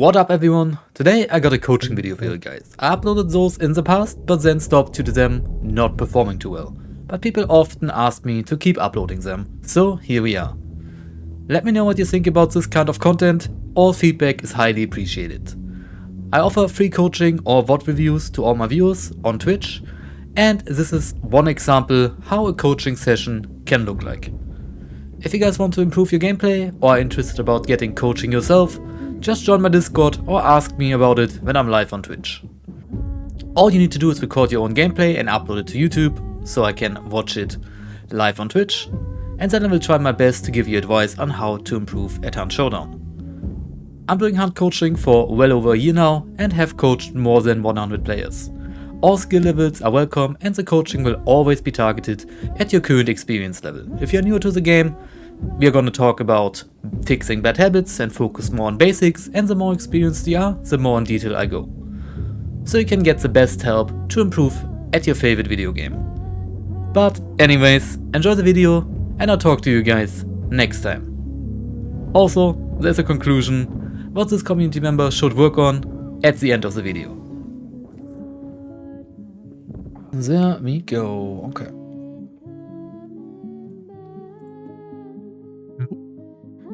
What up everyone? Today I got a coaching video for you guys. I uploaded those in the past, but then stopped due to them not performing too well. But people often ask me to keep uploading them, so here we are. Let me know what you think about this kind of content. All feedback is highly appreciated. I offer free coaching or VOD reviews to all my viewers on Twitch, and this is one example how a coaching session can look like. If you guys want to improve your gameplay or are interested about getting coaching yourself, just join my Discord or ask me about it when I'm live on Twitch. All you need to do is record your own gameplay and upload it to YouTube so I can watch it live on Twitch, and then I will try my best to give you advice on how to improve at Hunt Showdown. I'm doing Hunt coaching for well over a year now and have coached more than 100 players. All skill levels are welcome and the coaching will always be targeted at your current experience level. If you're new to the game, we are going to talk about fixing bad habits and focus more on basics, and the more experienced you are, the more in detail I go. So you can get the best help to improve at your favorite video game. But anyways, enjoy the video and I'll talk to you guys next time. Also, there's a conclusion what this community member should work on at the end of the video. There we go, okay.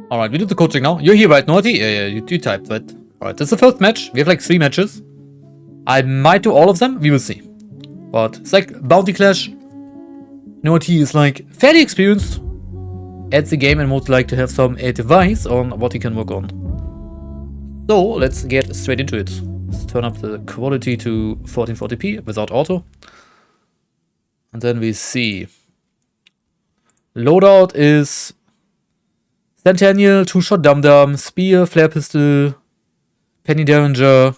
Alright, we do the coaching now. You're here, right, Naughty? Yeah, you typed, right? Alright, this is the first match. We have like 3 matches. I might do all of them, we will see. But it's like Bounty Clash. Naughty is like fairly experienced at the game and would like to have some advice on what he can work on. So, let's get straight into it. Let's turn up the quality to 1440p without auto. And then we see. Loadout is Centennial, 2-shot Dum-Dum, Spear, Flare Pistol, Penny Derringer.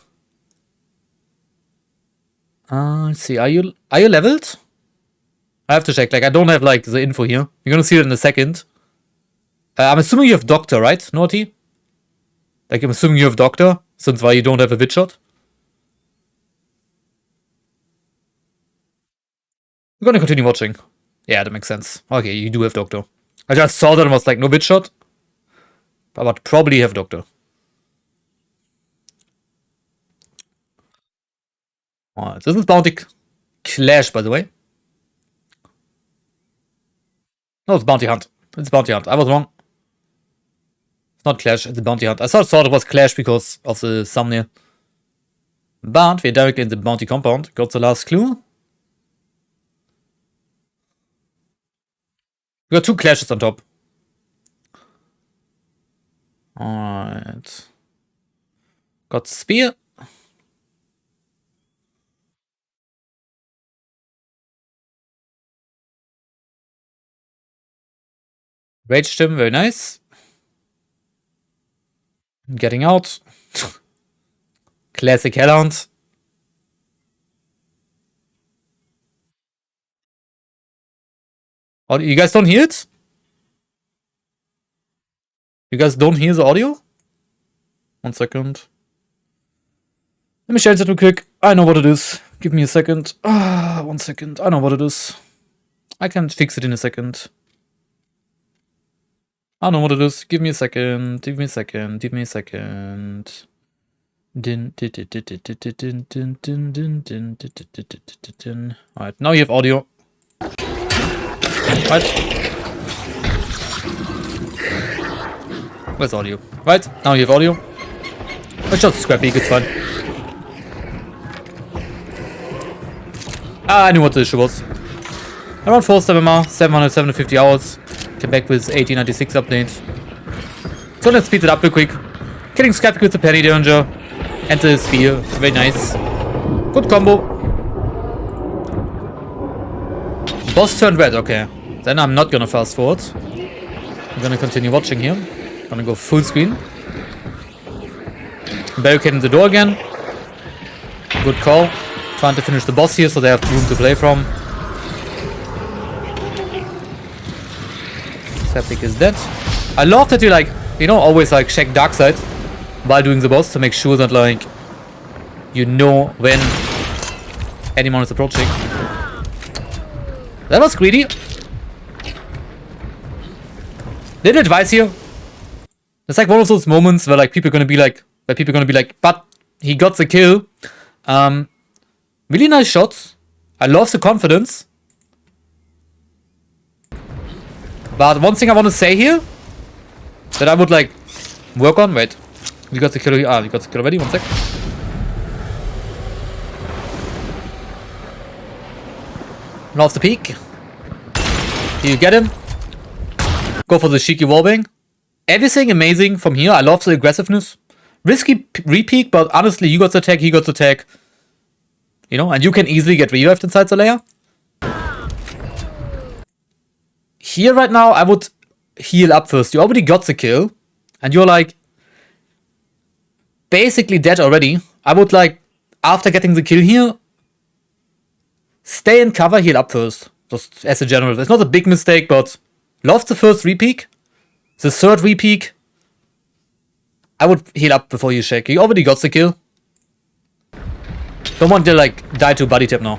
Let's see, are you leveled? I have to check, like I don't have like the info here. You're gonna see it in a second. I'm assuming you have Doctor, right, Naughty? Like I'm assuming you have Doctor, since why you don't have a Wit Shot. We're gonna continue watching. Yeah, that makes sense. Okay, you do have Doctor. I just saw that it was like no Wit Shot. But probably have Doctor. Alright, this is Bounty Clash, by the way. No, it's Bounty Hunt. It's Bounty Hunt. I was wrong. It's not Clash, it's a Bounty Hunt. I thought it was Clash because of the thumbnail. But we're directly in the Bounty compound. Got the last clue. We got 2 Clashes on top. Alright. Got Spear. Raged him, very nice. Getting out. Classic Hellhound. Oh, you guys don't hear it? You guys don't hear the audio? 1 second. Let me change that real quick. I know what it is. Give me a second. 1 second. I know what it is. I can fix it in a second. I know what it is. Give me a second. Give me a second. Give me a second. Alright, now you have audio. Right. Where's audio? Right, now you have audio. It's just scrappy, it's fine. I knew what the issue was. Around 4 MMR, 750 hours. Came back with 1896 update. So let's speed it up real quick. Killing Scrappy with the Penny Derringer and the Spear. Very nice. Good combo. Boss turned red, okay. Then I'm not gonna fast forward. I'm gonna continue watching here. Gonna go full screen. Barricading the door again. Good call. Trying to finish the boss here so they have room to play from. Septic is dead. I love that you like, you know, always like check dark side while doing the boss to make sure that like you know when anyone is approaching. That was greedy. Little advice here. It's like one of those moments where like people are gonna be like, Where people are gonna be like, but he got the kill. Really nice shots. I love the confidence. But one thing I want to say here that I would like work on. Wait, we got the kill. We got the kill already. 1 sec. Lost the peak. Here you get him. Go for the cheeky wallbang. Everything amazing from here. I love the aggressiveness. Risky re-peek, but honestly, you got the tag, he got the tag. You know, and you can easily get revived inside the layer. Here right now, I would heal up first. You already got the kill. And you're like basically dead already. I would like, after getting the kill here, stay in cover, heal up first. Just as a general. It's not a big mistake, but love the first re-peek. The third re-peek, I would heal up before you shake. You already got the kill. Don't want to like die to body tap now.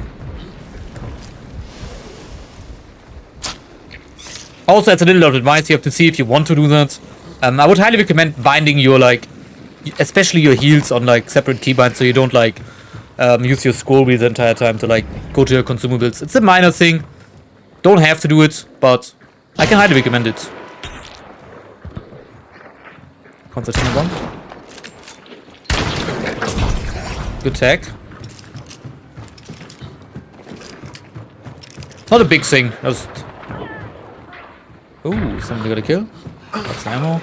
Also, as a little bit of advice, you have to see if you want to do that. I would highly recommend binding your like, especially your heals on like separate keybinds, so you don't like use your scroll wheel the entire time to like go to your consumables. It's a minor thing. Don't have to do it, but I can highly recommend it. Concertina one. Good tag. Not a big thing. Just. Ooh, somebody got a kill. That's ammo.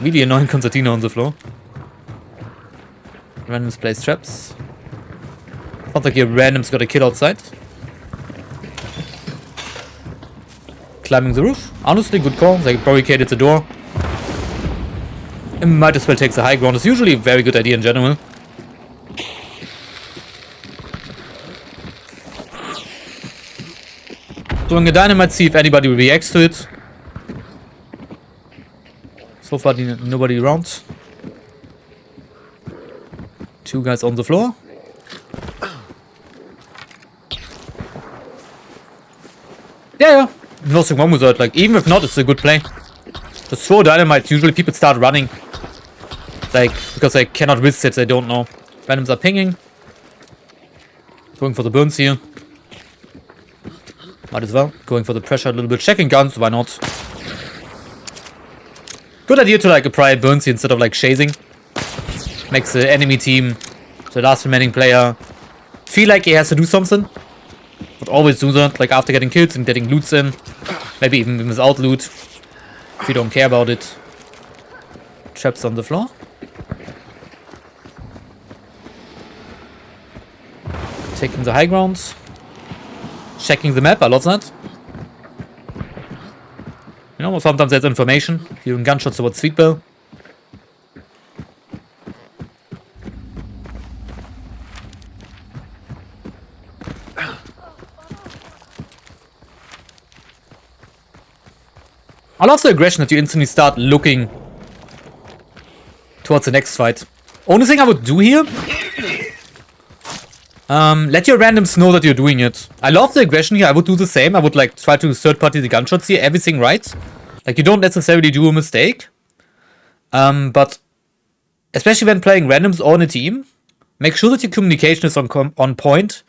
Really annoying concertina on the floor. Randoms place traps. Sounds like your randoms got a kill outside. Climbing the roof. Honestly, good call. They barricaded the door. Might as well take the high ground. It's usually a very good idea in general. Throwing a dynamite, see if anybody reacts to it. So far, nobody around. 2 guys on the floor. Yeah. Nothing wrong with that. Like, even if not, it's a good play. Just throw dynamite. Usually people start running. Like, because they cannot risk it, they don't know. Randoms are pinging. Going for the burns here. Might as well. Going for the pressure a little bit. Checking guns, why not? Good idea to like apply burns here instead of like chasing. Makes the enemy team, the last remaining player, feel like he has to do something. But always do that, like after getting kills and getting loots in. Maybe even without loot. If you don't care about it. Traps on the floor. Taking the high ground. Checking the map, I love that. You know, sometimes there's information. Hearing gunshots towards Sweet Bell. I love the aggression that you instantly start looking towards the next fight. Only thing I would do here, let your randoms know that you're doing it. I love the aggression here. I would do the same. I would like try to third party the gunshots here. Everything right. Like you don't necessarily do a mistake. But especially when playing randoms or in a team, make sure that your communication is on point.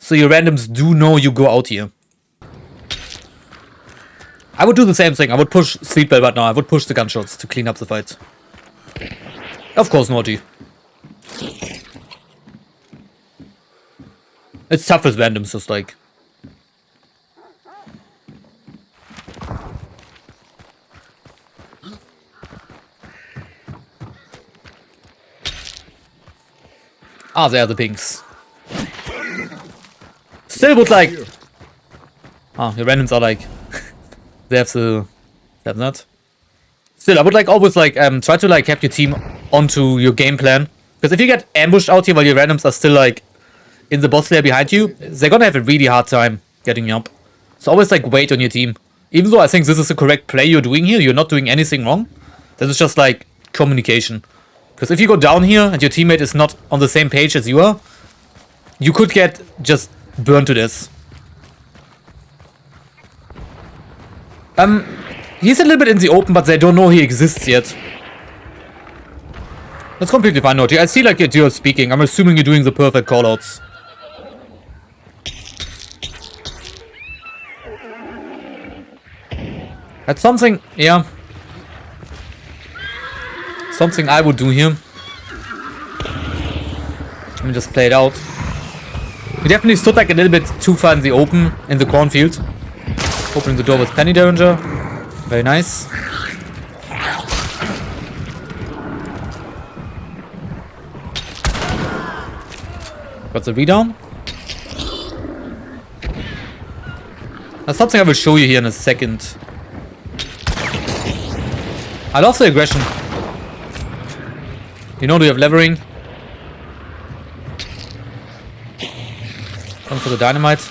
So your randoms do know you go out here. I would do the same thing. I would push Sweet Bell right now. I would push the gunshots to clean up the fight. Of course, naughty. It's tough with randoms, just like. Ah, there are the pinks. Still would like. Ah, your randoms are like. They have that. Still, I would like always like try to like have your team onto your game plan. Because if you get ambushed out here while your randoms are still like in the boss layer behind you, they're gonna have a really hard time getting you up. So always like wait on your team. Even though I think this is the correct play you're doing here, you're not doing anything wrong. This is just like communication. Because if you go down here and your teammate is not on the same page as you are, you could get just burned to this. He's a little bit in the open, but they don't know he exists yet. That's completely fine, Naughty. I see like you're speaking. I'm assuming you're doing the perfect callouts. That's something, yeah. Something I would do here. Let me just play it out. We definitely stood like a little bit too far in the open, in the cornfield. Opening the door with Penny Derringer. Very nice. Got the redown. That's something I will show you here in a second. I love the aggression. You know, do you have levering? Come for the dynamite.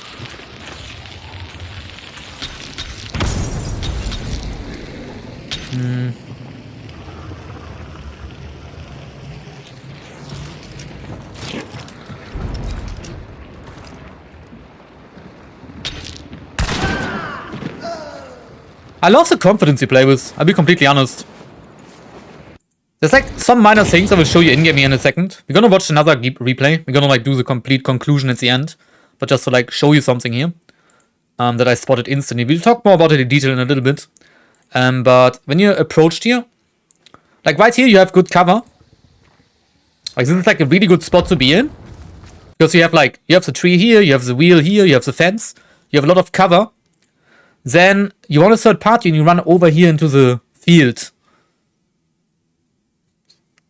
I love the confidence you play with, I'll be completely honest. There's like some minor things I will show you in-game here in a second. We're gonna watch another replay. We're gonna like do the complete conclusion at the end. But just to like show you something here. That I spotted instantly. We'll talk more about it in detail in a little bit. But when you're approached here, like right here you have good cover. Like this is like a really good spot to be in. Because you have like, you have the tree here, you have the wheel here, you have the fence. You have a lot of cover. Then you want a third party and you run over here into the field.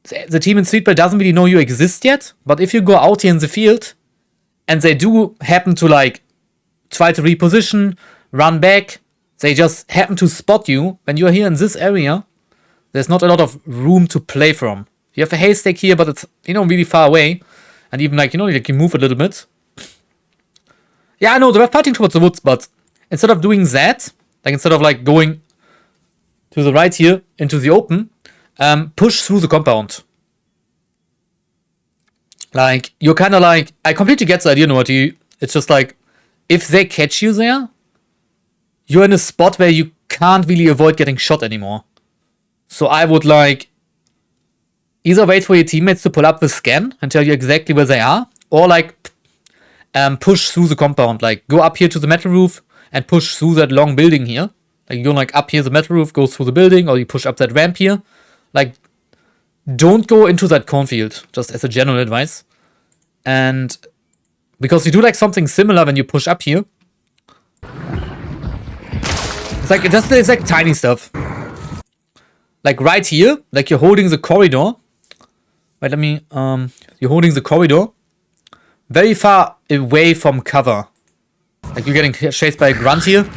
The team in Streetball doesn't really know you exist yet, but if you go out here in the field and they do happen to like try to reposition, run back, they just happen to spot you when you're here in this area, there's not a lot of room to play from. You have a haystack here, but it's, you know, really far away. And even like, you know, you can move a little bit. Yeah, I know, they're fighting towards the woods, but instead of doing that, like instead of like going to the right here into the open, push through the compound. Like, you're kind of like, I completely get the idea, Naughty. It's just like, if they catch you there, you're in a spot where you can't really avoid getting shot anymore. So I would like, either wait for your teammates to pull up the scan and tell you exactly where they are, or like, push through the compound. Like, go up here to the metal roof and push through that long building here. Like, you go like up here, the metal roof goes through the building, or you push up that ramp here. Like, don't go into that cornfield, just as a general advice. And because you do like something similar when you push up here. It's like tiny stuff. Like right here, like you're holding the corridor. Wait, let me, you're holding the corridor very far away from cover. Like you're getting chased by a grunt here.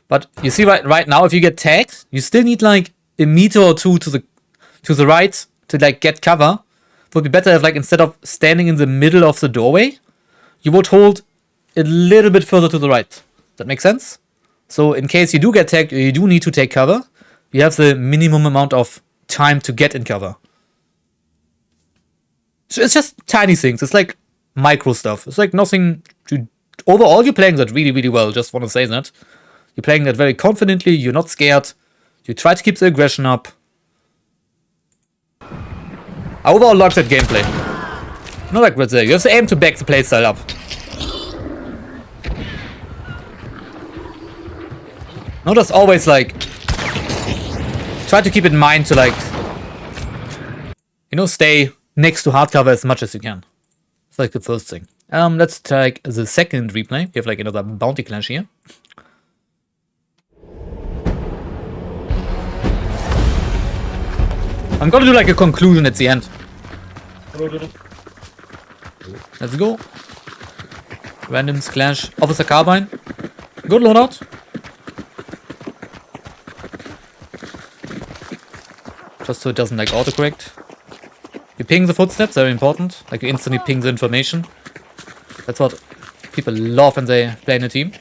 But you see right now, if you get tagged, you still need like a meter or two to the right to like get cover. It would be better if like instead of standing in the middle of the doorway, you would hold a little bit further to the right. That makes sense? So in case you do get tagged or you do need to take cover, you have the minimum amount of time to get in cover. So it's just tiny things. It's like micro stuff. It's like nothing to... Overall, you're playing that really, really well. Just want to say that. You're playing that very confidently. You're not scared. You try to keep the aggression up. I overall like that gameplay. Not like Red Zero. You have to aim to back the playstyle up. Not just always like... Try to keep in mind to like... You know, stay next to hardcover as much as you can. It's like the first thing. Let's take the second replay. We have like another bounty clash here. I'm gonna do like a conclusion at the end. Let's go. Randoms clash. Officer Carbine. Good loadout. Just so it doesn't like autocorrect. You ping the footsteps, very important. Like you instantly ping the information. That's what people love when they play in a team.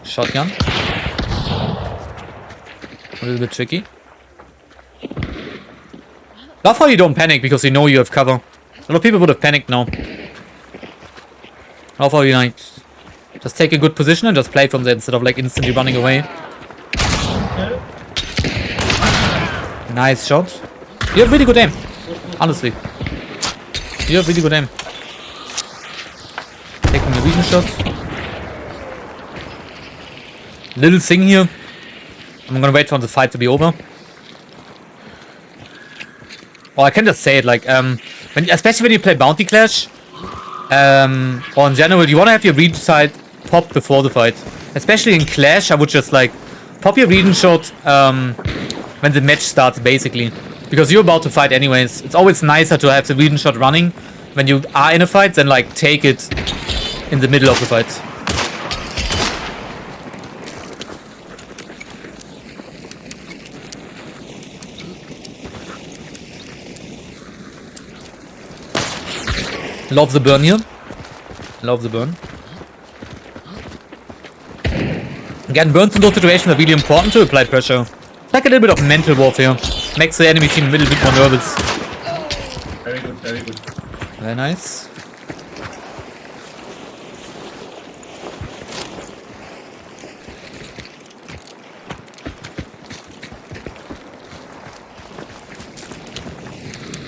Shotgun. A little bit tricky. Love how you don't panic because you know you have cover. A lot of people would have panicked now. Love how you like Just take a good position and just play from there instead of like instantly running away. Nice shot. You have really good aim. Honestly. You have really good aim. Taking the vision shot. Little thing here. I'm gonna wait for the fight to be over. Or I can just say it like, especially when you play Bounty Clash, or in general, you wanna have your region side pop before the fight. Especially in Clash, I would just like pop your region shot when the match starts, basically. Because you're about to fight anyways. It's always nicer to have the region shot running when you are in a fight than like take it in the middle of the fight. Love the burn here. Love the burn. Again, burns in those situations are really important to apply pressure. It's like a little bit of mental warfare. Makes the enemy team a little bit more nervous. Very good, very good. Very nice.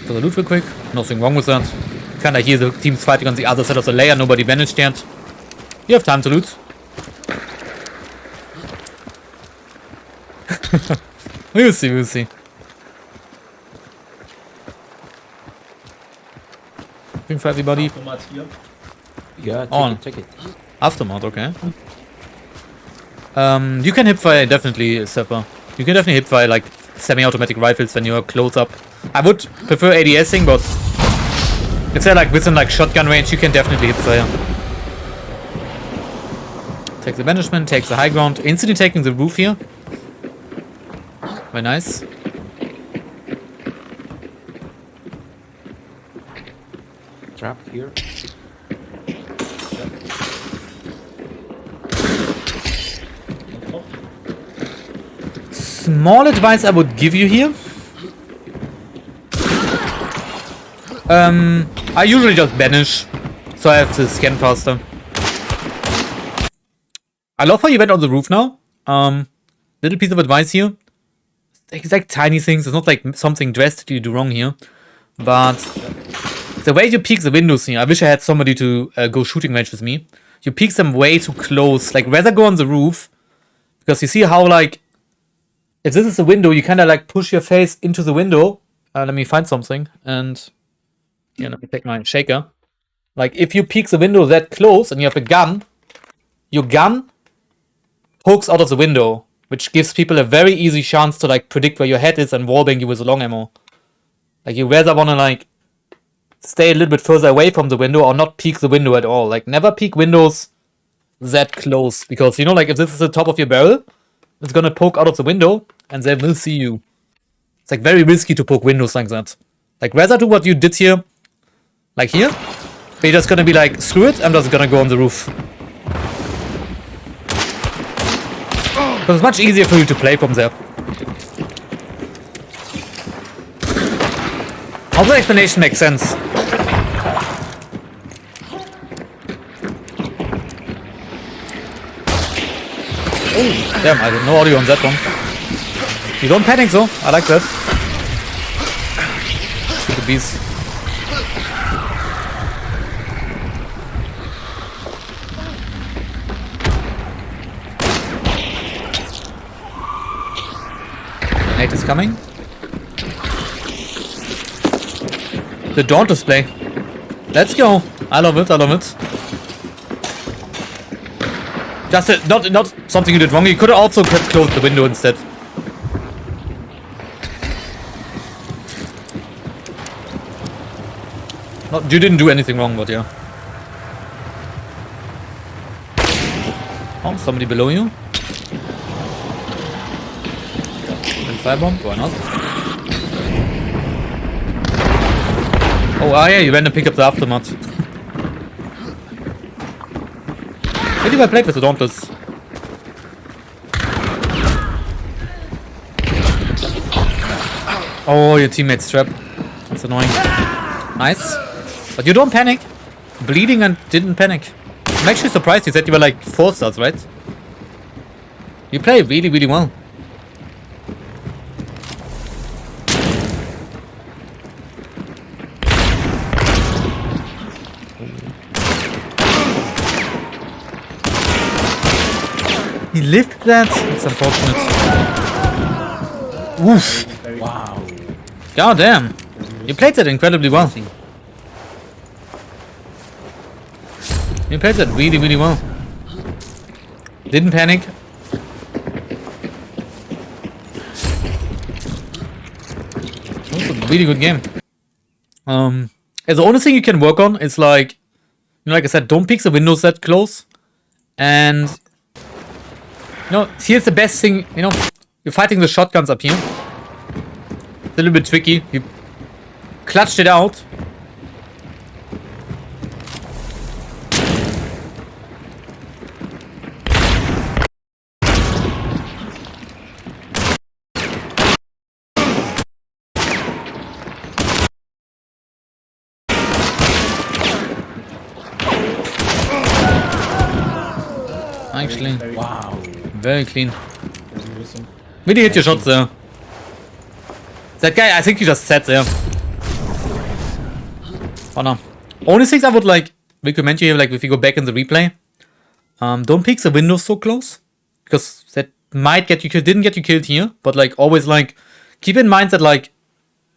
For the loot real quick. Nothing wrong with that. Kinda hear the teams fighting on the other side of the layer. Nobody vanished yet. You have time to loot. We'll see, we'll see. Looking for everybody. Aftermath here. Yeah, On. take it. Aftermath, okay. You can hipfire definitely, Sepper. You can definitely hipfire like semi-automatic rifles when you're close up. I would prefer ADSing, but if they're like within like shotgun range, you can definitely hipfire. Take the banishment, takes the high ground, instantly taking the roof here. Very nice. Trap here. Small advice I would give you here. I usually just banish, so I have to scan faster. I love how you went on the roof now. Little piece of advice here. It's like tiny things. It's not like something drastically do wrong here, but the way you peek the windows here. I wish I had somebody to go shooting range with me. You peek them way too close. Like rather go on the roof, because you see how like if this is the window, you kind of like push your face into the window. Let me find something and yeah, let me take my shaker. Like if you peek the window that close and you have a gun, your gun pokes out of the window, which gives people a very easy chance to like predict where your head is and wallbang you with a long ammo. Like you rather want to like stay a little bit further away from the window or not peek the window at all. Like never peek windows that close, because you know, like if this is the top of your barrel, it's gonna poke out of the window and they will see you. It's like very risky to poke windows like that. Like rather do what you did here, like here, but you're just gonna be like, screw it, I'm just gonna go on the roof. Because it's much easier for you to play from there. Hope the explanation makes sense. Oh, damn, I have no audio on that one. You don't panic though, I like that. Shoot the beast. Nate is coming. The Dawn display. Let's go. I love it, I love it. Just not something you did wrong. You could have also kept closed the window instead. You didn't do anything wrong, but yeah. Oh, somebody below you. Firebomb? Why not? Oh, yeah, you went and pick up the aftermath. Where did I play with the Dauntless? Oh, your teammate's trapped. That's annoying. Nice. But you don't panic. Bleeding and didn't panic. I'm actually surprised you said you were like 4 stars, right? You play really, really well. He lived that? It's unfortunate. Oof. Wow. God damn. You played that incredibly well. You played that really, really well. Didn't panic. It was a really good game. And the only thing you can work on is like, you know, like I said, don't peek the windows that close. And, you know, here's the best thing, you know, you're fighting the shotguns up here. It's a little bit tricky. You clutched it out. Actually, Wow. very clean. Really hit your shots there. That guy, I think he just sat there. Oh no. Only things I would like recommend you here, like if you go back in the replay, don't peek the windows so close, because that might get you killed. Didn't get you killed here, but like always like keep in mind that like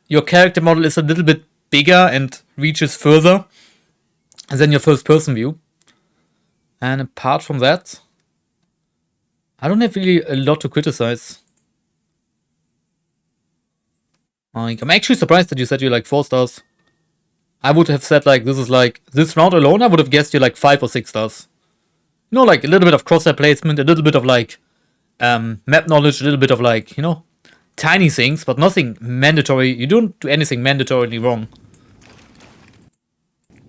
your character model is a little bit bigger and reaches further than your first person view. And apart from that, I don't have really a lot to criticize. Like, I'm actually surprised that you said you're like 4 stars. I would have said like this is like this round alone. I would have guessed you like 5 or 6 stars. You know, like a little bit of crosshair placement, a little bit of like map knowledge, a little bit of like, you know, tiny things, but nothing mandatory. You don't do anything mandatorily wrong.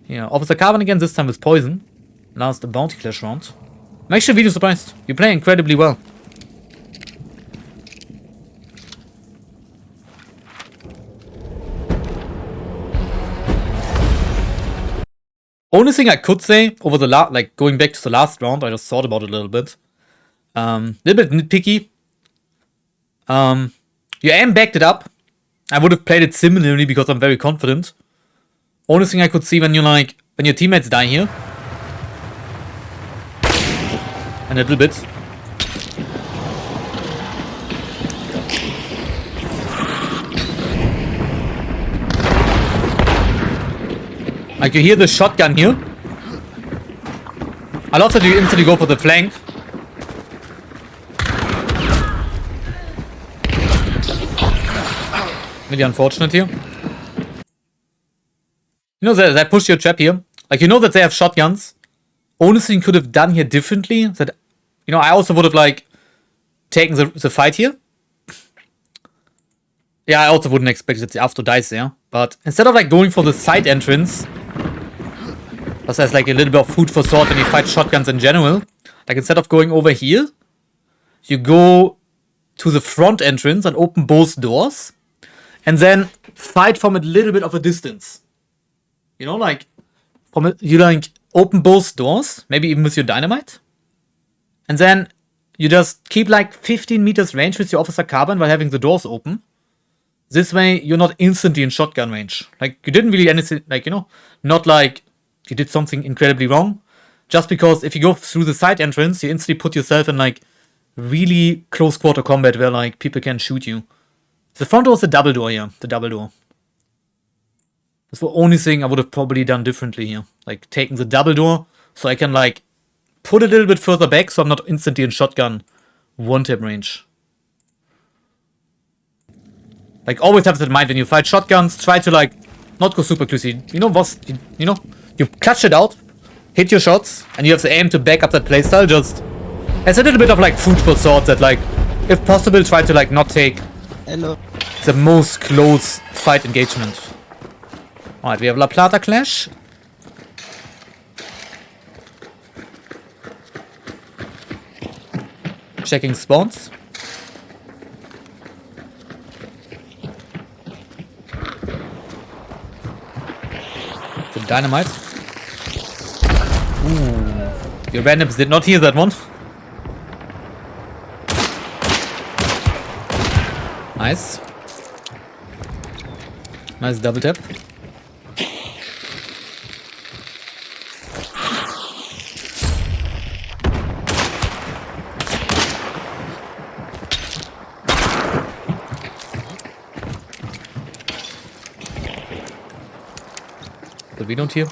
Yeah, Officer Carbon again, this time with poison. Last bounty clash round. I'm actually really surprised. You play incredibly well. Only thing I could say over the like going back to the last round, I just thought about it a little bit. Little bit nitpicky. Your aim backed it up. I would have played it similarly because I'm very confident. Only thing I could see when you like when your teammates die here. And a little bit. Like you hear the shotgun here. I love that you instantly go for the flank. Really unfortunate here. You know that I pushed your trap here. Like you know that they have shotguns. Only thing you could have done here differently, that, you know, I also would have, like, taken the fight here. Yeah, I also wouldn't expect that the after dies there. But instead of, like, going for the side entrance, because there's, like, a little bit of food for thought when you fight shotguns in general, like, instead of going over here, you go to the front entrance and open both doors, and then fight from a little bit of a distance. You know, like, you, like, open both doors, maybe even with your dynamite. And then you just keep like 15 meters range with your Officer Carbon while having the doors open. This way you're not instantly in shotgun range. Like you didn't really anything, like, you know, not like you did something incredibly wrong. Just because if you go through the side entrance, you instantly put yourself in like really close quarter combat where like people can shoot you. The front door is the double door here, the double door. That's the only thing I would have probably done differently here. Like, taking the double door, so I can, like, put a little bit further back, so I'm not instantly in shotgun one-tap range. Like, always have that in mind when you fight shotguns, try to, like, not go super close. You know what, you know, you clutch it out, hit your shots, and you have the aim to back up that playstyle, just as a little bit of, like, food for thought that, like, if possible, try to, like, not take the most close fight engagement. Alright, we have La Plata Clash. Checking spawns. The dynamite. Ooh. Your randoms did not hear that one. Nice. Nice double tap. But we don't hear.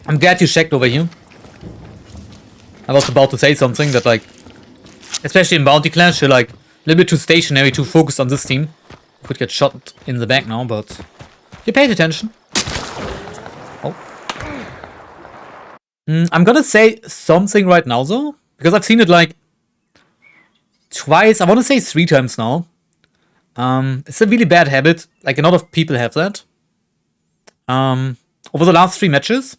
I'm glad you checked over here. I was about to say something that, like, especially in Bounty Clash, you're like a little bit too stationary, too focused on this team. Could get shot in the back now, but you paid attention. Oh. I'm gonna say something right now though, because I've seen it like twice, I want to say 3 times now. It's a really bad habit, like a lot of people have that. Over the last 3 matches,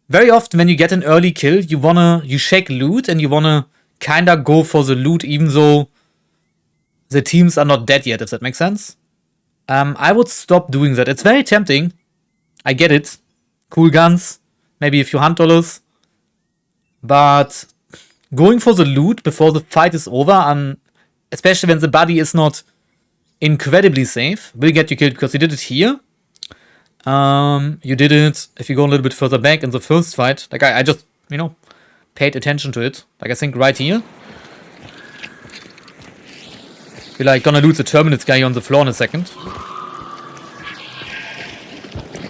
very often when you get an early kill, you shake loot and you wanna kinda go for the loot even though the teams are not dead yet, if that makes sense. I would stop doing that. It's very tempting. I get it. Cool guns, maybe a few $100. But going for the loot before the fight is over, especially when the body is not incredibly safe, will get you killed, because you did it here. You did it, if you go a little bit further back in the first fight. Like, I just, paid attention to it. Like, I think right here. You're like gonna lose the Terminus guy on the floor in a second.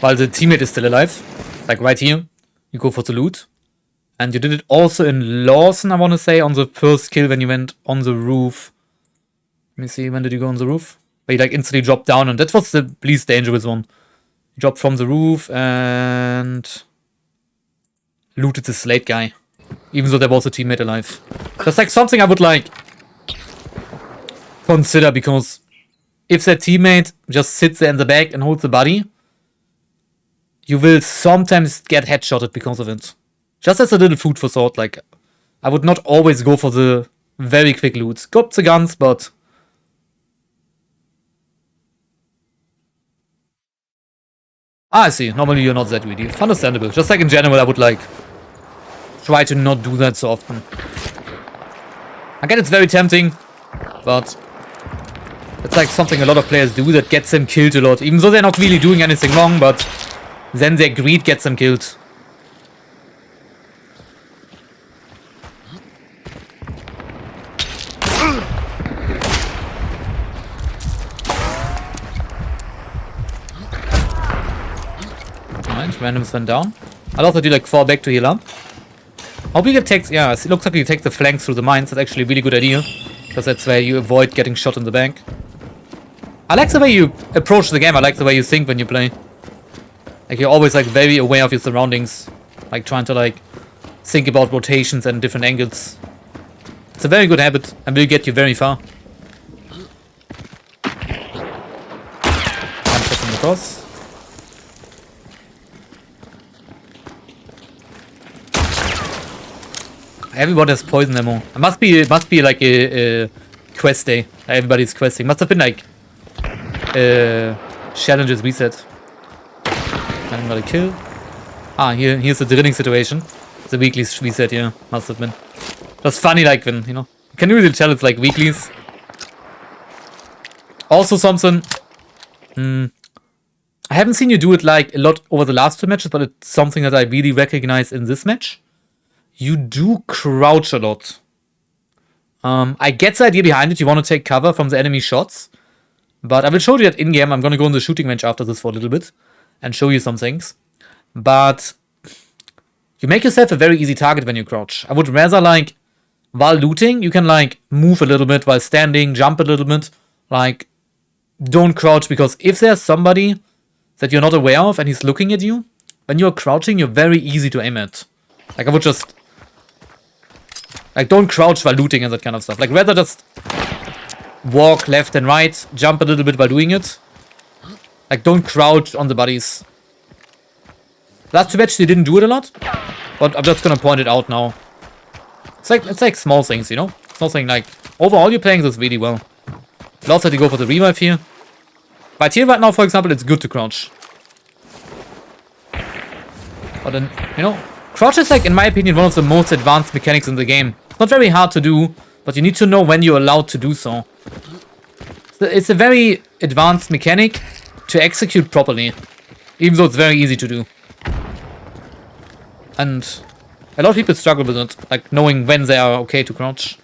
While the teammate is still alive. Like right here. You go for the loot. And you did it also in Lawson, I want to say, on the first kill when you went on the roof. Let me see, when did you go on the roof? Where you like instantly dropped down, and that was the least dangerous one. You dropped from the roof and looted the Slate guy. Even though there was a teammate alive. That's like something I would like consider, because if that teammate just sits there in the back and holds the body, you will sometimes get headshotted because of it. Just as a little food for thought, like, I would not always go for the very quick loots. Got the guns, but I see. Normally you're not that greedy. Understandable. Just like in general, I would like try to not do that so often. I get it's very tempting, but it's like something a lot of players do that gets them killed a lot. Even though they're not really doing anything wrong, but then their greed gets them killed. Alright, randoms went down. I'll also do like fall back to heal up. Hope you get takes, yeah, it looks like you take the flanks through the mines. That's actually a really good idea, because that's where you avoid getting shot in the back. I like the way you approach the game. I like the way you think when you play. Like, you're always like very aware of your surroundings, like trying to like think about rotations and different angles. It's a very good habit and will get you very far. I'm pushing across. Everybody has poison ammo. It must be like a quest day. Everybody's questing. Must have been like challenges reset. I'm gonna kill. Ah, here's the drilling situation. The weeklies reset here. Must have been. That's funny, like when, you can really tell it's like weeklies. Also something. I haven't seen you do it like a lot over the last 2 matches, but it's something that I really recognize in this match. You do crouch a lot. I get the idea behind it. You want to take cover from the enemy shots. But I will show you that in-game. I'm going to go in the shooting range after this for a little bit and show you some things. But you make yourself a very easy target when you crouch. I would rather, like, while looting, you can, like, move a little bit while standing, jump a little bit. Like, don't crouch, because if there's somebody that you're not aware of and he's looking at you, when you're crouching, you're very easy to aim at. Like, I would just... Like, don't crouch while looting and that kind of stuff. Like, rather just walk left and right, jump a little bit while doing it. Like, don't crouch on the bodies. Last 2 matches, they didn't do it a lot, but I'm just gonna point it out now. It's like small things, It's nothing like... Overall, you're playing this really well. You also have to go for the revive here. But here right now, for example, it's good to crouch. But then, you know, crouch is like, in my opinion, one of the most advanced mechanics in the game. It's not very hard to do, but you need to know when you're allowed to do so. So it's a very advanced mechanic to execute properly, even though it's very easy to do. And a lot of people struggle with it, like knowing when they are okay to crouch.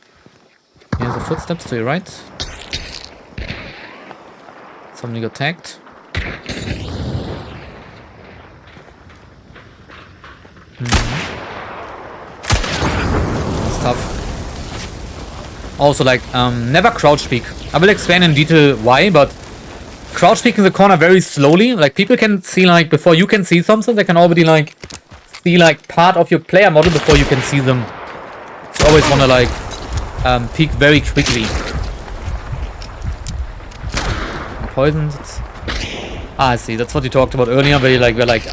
Here's the footsteps to your right. Somebody got tagged. That's tough. Also, like, never crouch peek. I will explain in detail why, but crouch peek in the corner very slowly. Like, people can see, like, before you can see something, they can already, like, see, like, part of your player model before you can see them. So you always want to, like, peek very quickly. Poisons. Ah, I see. That's what you talked about earlier, where you, like, were like...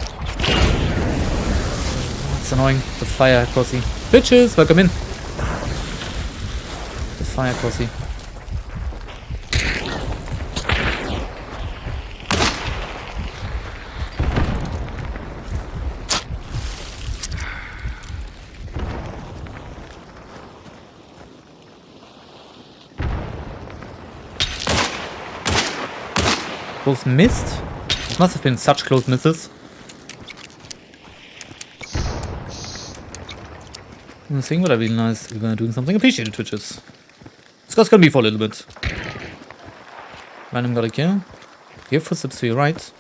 It's annoying. The fire, Crossy. Bitches, welcome in. The fire, Crossy. Both missed? It must have been such close misses. I think would have been nice if we were doing something. Appreciate it, Twitches. This guy's gonna be for a little bit. Random got a kill. Here, footsteps to your right.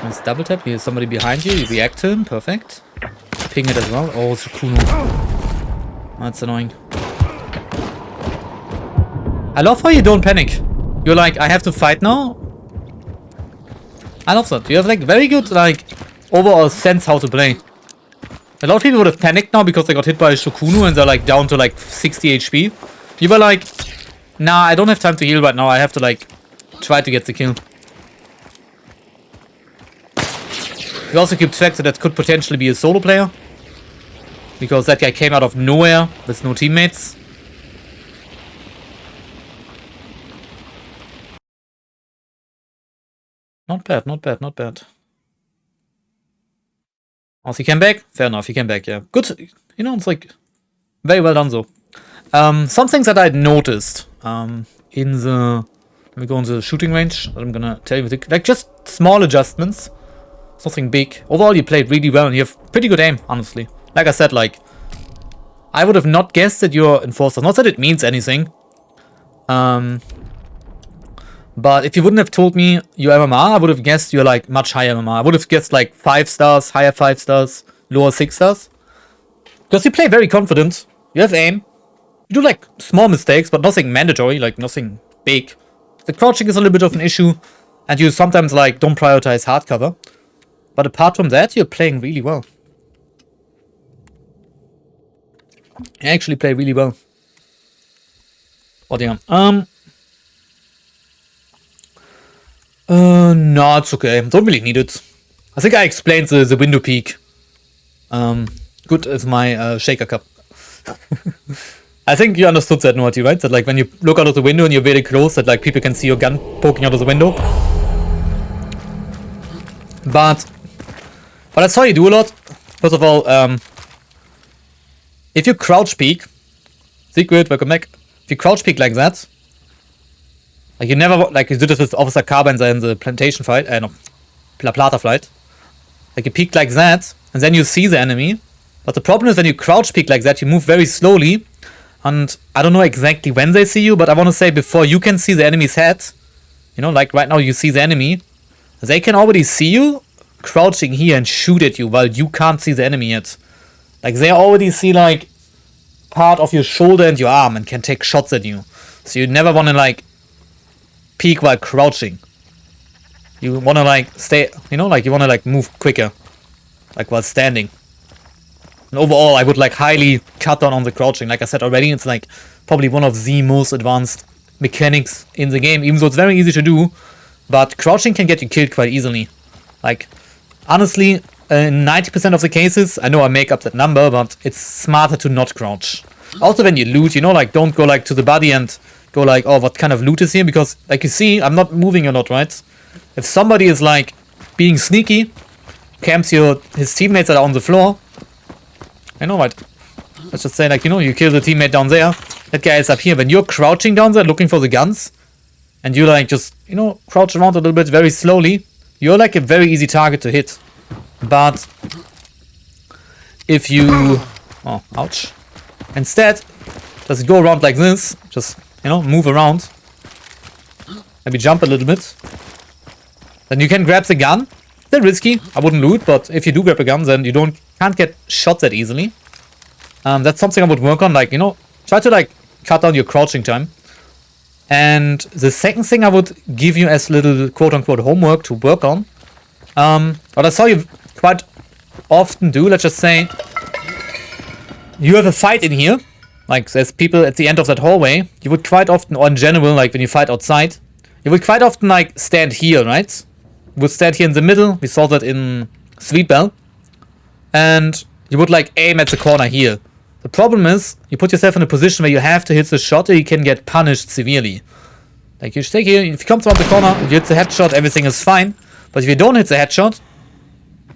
Nice double tap. Here's somebody behind you. You react to him. Perfect. Ping it as well. Oh, it's Kuno. That's annoying. I love how you don't panic. You're like, I have to fight now. I love that. You have like very good like overall sense how to play. A lot of people would have panicked now because they got hit by a Shokunu and they're like down to like 60 HP. You were like, nah, I don't have time to heal right now. I have to like try to get the kill. You also keep track that could potentially be a solo player. Because that guy came out of nowhere with no teammates. Not bad, not bad, not bad. Oh, he came back? Fair enough, he came back, yeah. Good, you know, it's like, very well done, though. Some things that I'd noticed, in the, let me go on the shooting range, I'm gonna tell you, like, just small adjustments. It's nothing big. Overall, you played really well, and you have pretty good aim, honestly. Like I said, like, I would have not guessed that you're Enforcer. Not that it means anything. But if you wouldn't have told me your MMR, I would have guessed you're like much higher MMR. I would have guessed like 5 stars, higher 5 stars, lower 6 stars. Because you play very confident. You have aim. You do like small mistakes, but nothing mandatory, like nothing big. The crouching is a little bit of an issue. And you sometimes like don't prioritize hard cover. But apart from that, you're playing really well. You actually play really well. Oh yeah. No, it's okay. Don't really need it. I think I explained the window peak. Good as my shaker cup. I think you understood that, Noati, right? That like when you look out of the window and you're very close, that like people can see your gun poking out of the window. But I saw you do a lot. First of all, if you crouch peek, Secret, welcome back. If you crouch peek like that, like you never, like you did this with Officer Carbine in the plantation fight, no, La Plata fight. Like you peek like that, and then you see the enemy. But the problem is when you crouch peek like that, you move very slowly. And I don't know exactly when they see you, but I want to say before you can see the enemy's head. You know, like right now you see the enemy. They can already see you crouching here and shoot at you while you can't see the enemy yet. Like they already see like part of your shoulder and your arm and can take shots at you. So you never want to like peek while crouching. You want to like stay, you know, like you want to like move quicker, like while standing. And overall, I would like highly cut down on the crouching. Like I said already, it's like probably one of the most advanced mechanics in the game, even though it's very easy to do. But crouching can get you killed quite easily. Like, honestly, in 90% of the cases, I know I make up that number, but it's smarter to not crouch. Also when you loot, you know, like don't go like to the body and go like, oh, what kind of loot is here? Because like you see, I'm not moving a lot, right? if somebody is like being sneaky, camps his teammates that are on the floor, I know what. Let's just say, like, you know, you kill the teammate down there. That guy is up here. When you're crouching down there looking for the guns, and you like just, you know, crouch around a little bit very slowly, you're like a very easy target to hit. But if you, oh, ouch. Instead, just go around like this, just, you know, move around. Maybe jump a little bit. Then you can grab the gun. They're risky. I wouldn't loot, but if you do grab a gun, then you can't get shot that easily. That's something I would work on. Like, you know, try to like cut down your crouching time. And the second thing I would give you as little quote-unquote homework to work on, what I saw you quite often do, let's just say, you have a fight in here, like there's people at the end of that hallway, you would quite often, or in general, like when you fight outside, you would quite often like stand here, right? You would stand here in the middle, we saw that in Sweet Bell, and you would like aim at the corner here. The problem is, you put yourself in a position where you have to hit the shot or you can get punished severely. Like you stay here, if you come around the corner, you hit the headshot, everything is fine. But if you don't hit the headshot,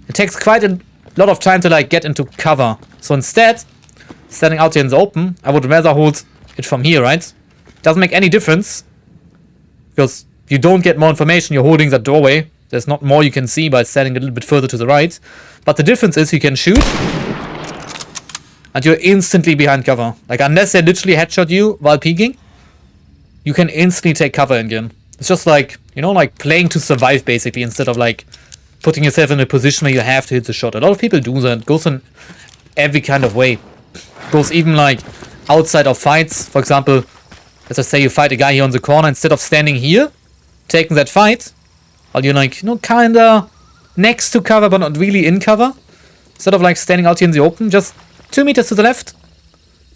it takes quite a lot of time to like get into cover. So instead, standing out here in the open, I would rather hold it from here, right? Doesn't make any difference. Because you don't get more information, you're holding that doorway. There's not more you can see by standing a little bit further to the right. But the difference is you can shoot. And you're instantly behind cover. Like, unless they literally headshot you while peeking, you can instantly take cover again. It's just like, you know, like playing to survive, basically, instead of like putting yourself in a position where you have to hit the shot. A lot of people do that. It goes in every kind of way. It goes even like outside of fights. For example, let's just say you fight a guy here on the corner. Instead of standing here, taking that fight, while you're like, you know, kinda next to cover, but not really in cover. Instead of like standing out here in the open, just 2 meters to the left,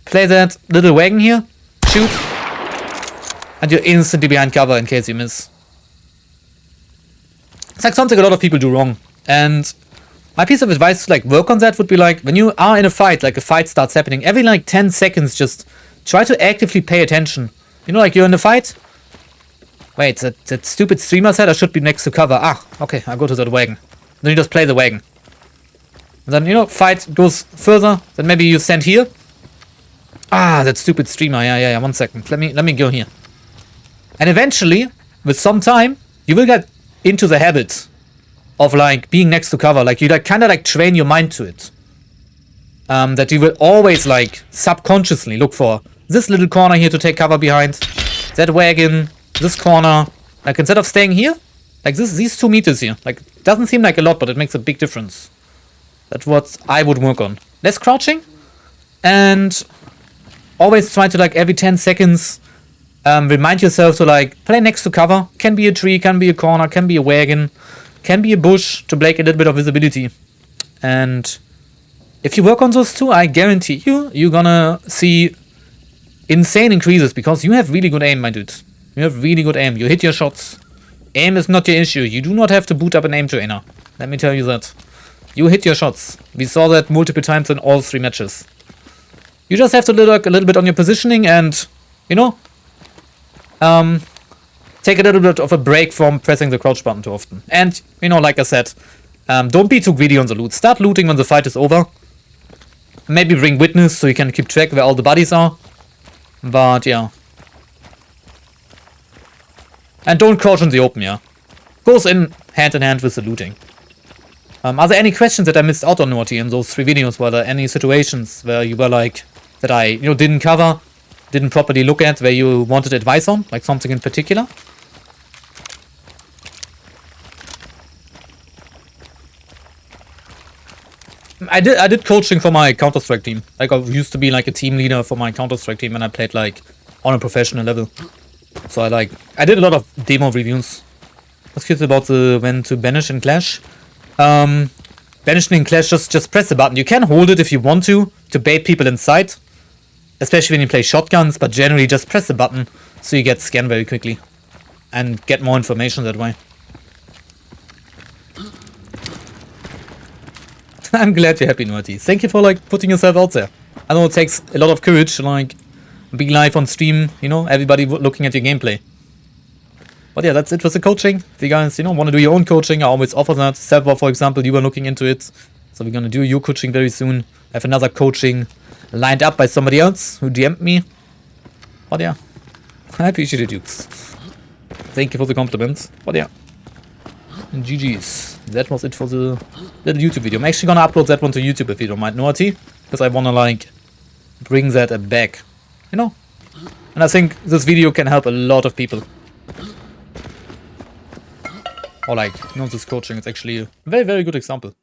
play that little wagon here, shoot, and you're instantly behind cover in case you miss. It's like something a lot of people do wrong. And my piece of advice to like work on that would be like, when you are in a fight, like a fight starts happening, every like 10 seconds, just try to actively pay attention. You know, like you're in a fight. Wait, that stupid streamer said I should be next to cover. Ah, okay, I'll go to that wagon. Then you just play the wagon. And then, you know, fight goes further. Then maybe you stand here. Ah, that stupid streamer. Yeah. 1 second. Let me go here. And eventually, with some time, you will get into the habit of like being next to cover. Like you like kind of like train your mind to it. That you will always like subconsciously look for this little corner here to take cover behind. That wagon. This corner. Like instead of staying here, like these 2 meters here. Like doesn't seem like a lot, but it makes a big difference. That's what I would work on. Less crouching. And always try to like every 10 seconds remind yourself to like play next to cover. Can be a tree, can be a corner, can be a wagon, can be a bush to break a little bit of visibility. And if you work on those two, I guarantee you're gonna see insane increases because you have really good aim, my dude. You have really good aim. You hit your shots. Aim is not your issue. You do not have to boot up an aim trainer. Let me tell you that. You hit your shots. We saw that multiple times in all 3 matches. You just have to look a little bit on your positioning and, you know, take a little bit of a break from pressing the crouch button too often. And, you know, like I said, don't be too greedy on the loot. Start looting when the fight is over. Maybe bring witness so you can keep track where all the bodies are. But, yeah. And don't crouch in the open, yeah. Goes in hand with the looting. Are there any questions that I missed out on, Naughty, in those 3 videos? Were there any situations where you were like, that I, you know, didn't cover, didn't properly look at, where you wanted advice on? Like something in particular? I did coaching for my Counter-Strike team. Like I used to be like a team leader for my Counter-Strike team when I played like on a professional level. So I did a lot of demo reviews. What's curious about the when to banish in Clash? Banishing in Clash, just press the button. You can hold it if you want to bait people inside. Especially when you play shotguns, but generally just press the button so you get scanned very quickly. And get more information that way. I'm glad you're happy, Naughty. Thank you for like putting yourself out there. I know it takes a lot of courage to like be live on stream, you know, everybody looking at your gameplay. But yeah, that's it for the coaching. If you guys, want to do your own coaching, I always offer that. Server, for example, you were looking into it. So we're going to do your coaching very soon. I have another coaching lined up by somebody else who DM'd me. But yeah, I appreciate it, Dukes. Thank you for the compliments. But yeah, GG's. That was it for the little YouTube video. I'm actually going to upload that one to YouTube if you don't mind, Noati. Because I want to, like, bring that back. And I think this video can help a lot of people. Or like, this coaching is actually a very, very good example.